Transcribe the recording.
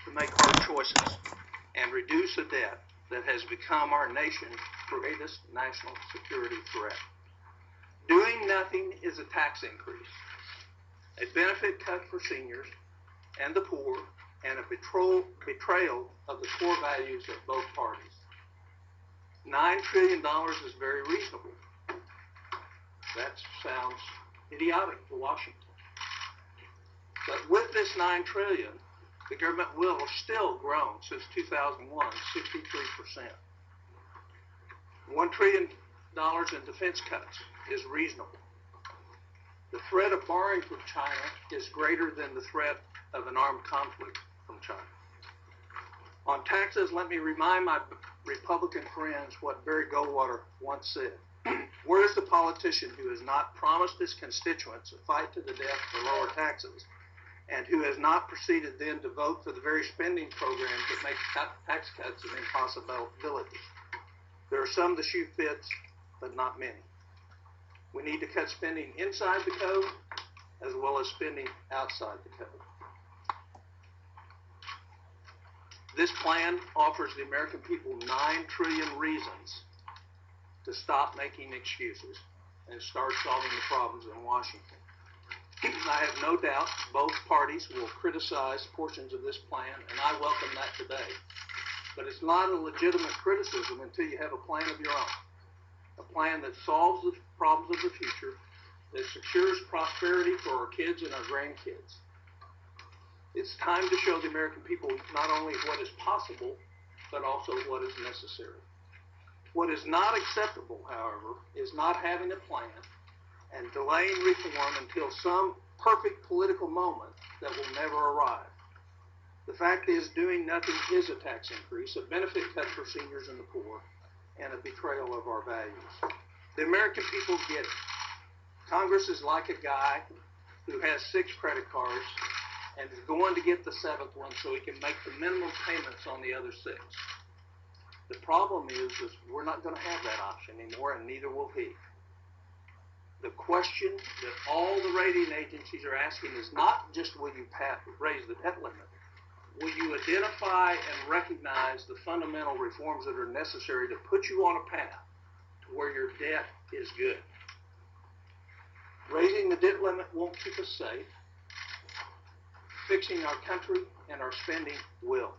to make hard choices and reduce a debt that has become our nation's greatest national security threat. Doing nothing is a tax increase, a benefit cut for seniors and the poor, and a betrayal of the core values of both parties. $9 trillion is very reasonable. That sounds idiotic to Washington. But with this $9 trillion, the government will has still grown since 2001, 63%. $1 trillion in defense cuts is reasonable. The threat of borrowing from China is greater than the threat of an armed conflict from China. On taxes, let me remind my Republican friends what Barry Goldwater once said. Where is the politician who has not promised his constituents a fight to the death for lower taxes, and who has not proceeded then to vote for the very spending programs that make tax cuts an impossibility? There are some the shoe fits, but not many. We need to cut spending inside the code as well as spending outside the code. This plan offers the American people 9 trillion reasons to stop making excuses and start solving the problems in Washington. I have no doubt both parties will criticize portions of this plan, and I welcome that today. But it's not a legitimate criticism until you have a plan of your own, a plan that solves the problems of the future, that secures prosperity for our kids and our grandkids. It's time to show the American people not only what is possible, but also what is necessary. What is not acceptable, however, is not having a plan and delaying reform until some perfect political moment that will never arrive. The fact is, doing nothing is a tax increase, a benefit cut for seniors and the poor, and a betrayal of our values. The American people get it. Congress is like a guy who has 6 credit cards and is going to get the 7th one so he can make the minimum payments on the other 6. The problem is we're not going to have that option anymore, and neither will he. The question that all the rating agencies are asking is not just will you raise the debt limit, will you identify and recognize the fundamental reforms that are necessary to put you on a path to where your debt is good. Raising the debt limit won't keep us safe. Fixing our country and our spending will.